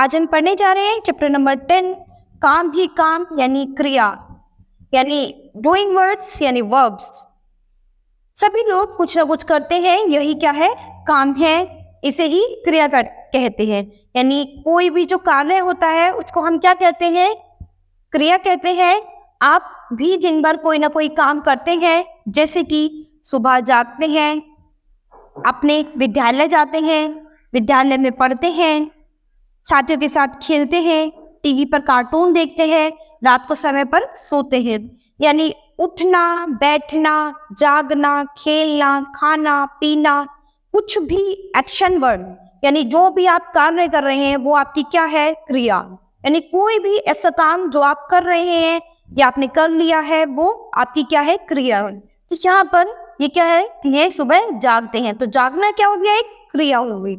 आज हम पढ़ने जा रहे हैं चैप्टर नंबर 10, काम ही काम यानी क्रिया, यानी डूइंग वर्ड्स यानी वर्ब्स। सभी लोग कुछ ना कुछ करते हैं, यही क्या है? काम है। इसे ही क्रिया कहते हैं। यानी कोई भी जो कार्य होता है उसको हम क्या कहते हैं? क्रिया कहते हैं। आप भी दिन भर कोई ना कोई काम करते हैं, जैसे कि सुबह जागते हैं, अपने विद्यालय जाते हैं, विद्यालय में पढ़ते हैं, साथियों के साथ खेलते हैं, टीवी पर कार्टून देखते हैं, रात को समय पर सोते हैं। यानी उठना, बैठना, जागना, खेलना, खाना, पीना, कुछ भी एक्शन वर्ड, यानी जो भी आप कार्य कर रहे हैं वो आपकी क्या है? क्रिया। यानी कोई भी ऐसा काम जो आप कर रहे हैं या आपने कर लिया है वो आपकी क्या है? क्रिया। तो यहाँ पर ये क्या है कि ये सुबह जागते हैं, तो जागना क्या हो गया? एक क्रिया हो गई।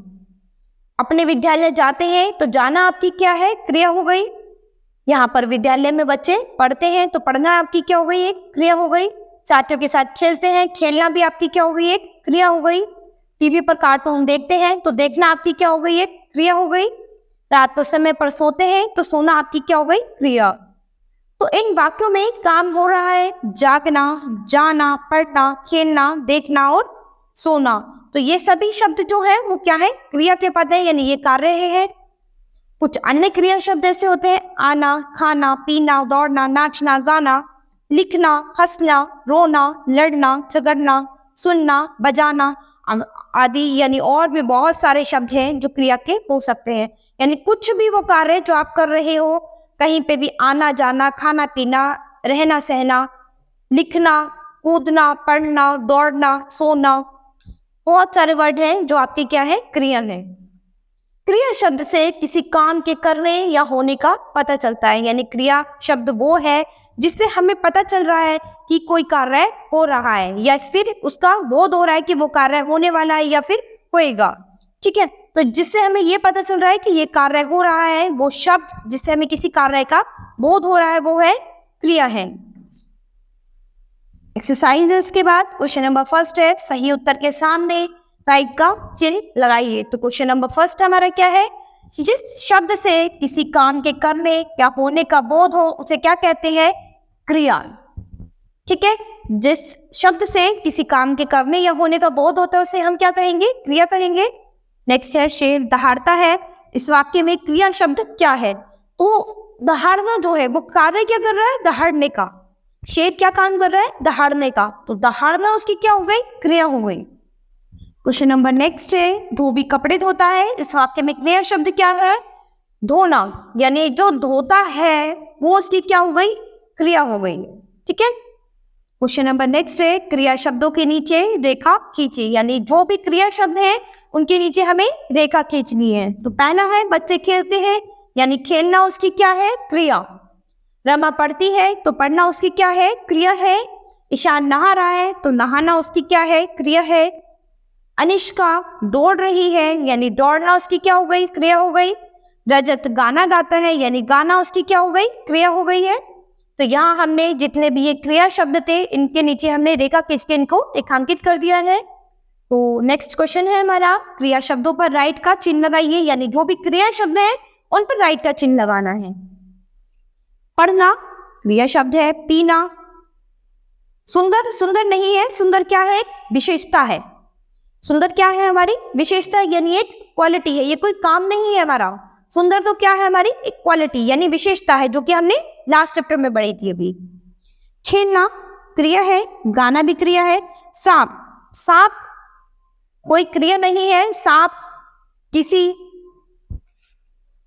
अपने विद्यालय जाते हैं तो जाना आपकी क्या है? क्रिया हो गई। यहाँ पर विद्यालय में बच्चे पढ़ते हैं तो पढ़ना आपकी क्या हो गई? एक क्रिया हो गई। साथियों के साथ खेलते हैं, खेलना भी आपकी क्या हो गई? एक क्रिया हो गई। टीवी पर कार्टून देखते हैं तो देखना आपकी क्या हो गई? एक क्रिया हो गई। रात को समय पर सोते हैं तो सोना आपकी क्या हो गई? क्रिया। तो इन वाक्यों में काम हो रहा है जागना, जाना, पढ़ना, खेलना, देखना और सोना। तो ये सभी शब्द जो है वो क्या है? क्रिया के पद है, यानी ये कार्य है। कुछ अन्य क्रिया शब्द ऐसे होते हैं आना, खाना, पीना, दौड़ना, नाचना, गाना, लिखना, हंसना, रोना, लड़ना, झगड़ना, सुनना, बजाना आदि। यानी और भी बहुत सारे शब्द हैं जो क्रिया के हो सकते हैं। यानी कुछ भी वो कार्य जो आप कर रहे हो, कहीं पे भी आना जाना, खाना पीना, रहना सहना, लिखना, कूदना, पढ़ना, दौड़ना, सोना, बहुत सारे वर्ड हैं जो आपके क्या है? क्रिया है। क्रिया शब्द से किसी काम के करने या होने का पता चलता है। यानी क्रिया शब्द वो है जिससे हमें पता चल रहा है कि कोई कार्य हो रहा है या फिर उसका बोध हो रहा है कि वो कार्य होने वाला है या फिर होएगा। ठीक है, तो जिससे हमें ये पता चल रहा है कि ये कार्य हो रहा है, वो शब्द जिससे हमें किसी कार्य का बोध हो रहा है वो है क्रिया है। एक्सरसाइज के बाद क्वेश्चन नंबर फर्स्ट है, सही उत्तर के सामने राइट का चिन्ह लगाइए। तो क्वेश्चन नंबर फर्स्ट हमारा क्या है? जिस शब्द से किसी काम के करने या होने का बोध हो उसे क्या कहते हैं? क्रिया। ठीक है, जिस शब्द से किसी काम के करने या होने का बोध होता है उसे हम क्या कहेंगे? क्रिया कहेंगे। नेक्स्ट है, शेर दहाड़ता है। इस वाक्य में क्रिया शब्द क्या है? तो दहाड़ना जो है वो कार्य क्या कर रहा है? दहाड़ने का। शेर क्या काम कर रहा है? दहाड़ने का। तो दहाड़ना उसकी क्या हो गई? क्रिया हो गई। क्वेश्चन नंबर नेक्स्ट है, धोबी कपड़े धोता है। इस वाक्य में क्रिया शब्द क्या है? धोना। यानी जो धोता है वो उसकी क्या हो गई? क्रिया हो गई। ठीक है, क्वेश्चन नंबर नेक्स्ट है, क्रिया शब्दों के नीचे रेखा खींची। यानी जो भी क्रिया शब्द है उनके नीचे हमें रेखा खींचनी है। तो पहला है बच्चे खेलते हैं, यानी खेलना उसकी क्या है? क्रिया। रमा पढ़ती है तो पढ़ना उसकी क्या है? क्रिया है। ईशान नहा रहा है तो नहाना उसकी क्या है? क्रिया है। अनिष्का दौड़ रही है, यानी दौड़ना उसकी क्या हो गई? क्रिया हो गई। रजत गाना गाता है, यानी गाना उसकी क्या हो गई? क्रिया हो गई है। तो यहाँ हमने जितने भी ये क्रिया शब्द थे इनके नीचे हमने रेखा खींच के इनको रेखांकित कर दिया है। तो नेक्स्ट क्वेश्चन है हमारा, क्रिया शब्दों पर राइट का चिन्ह लगाइए। यानी जो भी क्रिया शब्द है उन पर राइट का चिन्ह लगाना है। पढ़ना क्रिया शब्द है। पीना, सुंदर सुंदर नहीं है, सुंदर क्या है? विशेषता है। सुंदर क्या है? हमारी विशेषता, यानी एक क्वालिटी है। ये कोई काम नहीं है हमारा। सुंदर तो क्या है? हमारी एक क्वालिटी यानी विशेषता है, जो कि हमने लास्ट चैप्टर में पढ़ी थी अभी। खेलना क्रिया है, गाना भी क्रिया है। सांप, सांप कोई क्रिया नहीं है। सांप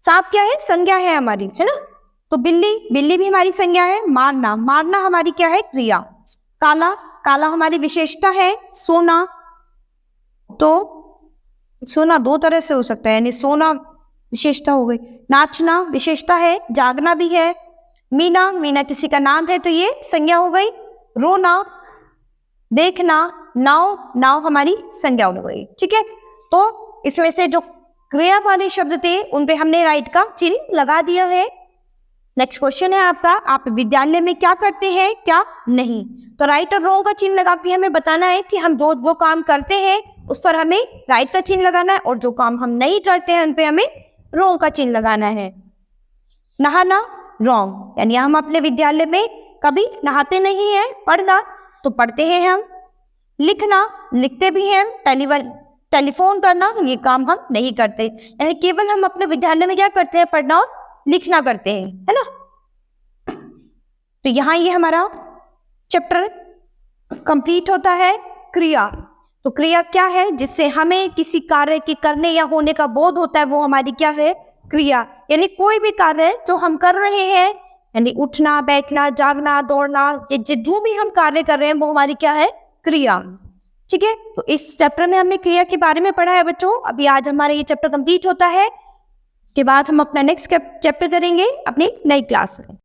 सांप क्या है? संज्ञा है हमारी, है ना। तो बिल्ली, बिल्ली भी हमारी संज्ञा है। मारना, मारना हमारी क्या है? क्रिया। काला, काला हमारी विशेषता है। सोना, तो सोना दो तरह से हो सकता है, यानी सोना विशेषता हो गई। नाचना विशेषता है, जागना भी है। मीना, मीना किसी का नाम है तो ये संज्ञा हो गई। रोना, देखना, नाव, नाव हमारी संज्ञा हो गई। ठीक है, तो इसमें से जो क्रिया वाले शब्द थे उन पे हमने राइट का चिन्ह लगा दिया है। नेक्स्ट क्वेश्चन है आपका, आप विद्यालय में क्या करते हैं क्या नहीं? तो राइट और रॉन्ग का चिन्ह लगा के हमें बताना है कि हम जो काम करते हैं उस पर हमें राइट का चिन्ह लगाना है और जो काम हम नहीं करते हैं उन पे हमें रोंग का चिन्ह लगाना है। नहाना रोंग, यानी हम अपने विद्यालय में कभी नहाते नहीं हैं। पढ़ना तो पढ़ते हैं हम। लिखना लिखते भी हैं। टेलीफोन करना ये काम हम नहीं करते, यानी केवल हम अपने विद्यालय में क्या करते हैं, पढ़ना और लिखना करते हैं, है ना। तो यहाँ ये हमारा चैप्टर कंप्लीट होता है। क्रिया, तो क्रिया क्या है, जिससे हमें किसी कार्य के करने या होने का बोध होता है, वो हमारी क्या है, क्रिया। यानी कोई भी कार्य जो हम कर रहे हैं, यानी उठना, बैठना, जागना, दौड़ना, ये जो भी हम कार्य कर रहे हैं वो हमारी क्या है, क्रिया। ठीक है, तो इस चैप्टर में हमने क्रिया के बारे में पढ़ा है बच्चों। अभी आज हमारा ये चैप्टर कंप्लीट होता है। इसके बाद हम अपना नेक्स्ट चैप्टर करेंगे अपनी नई क्लास में।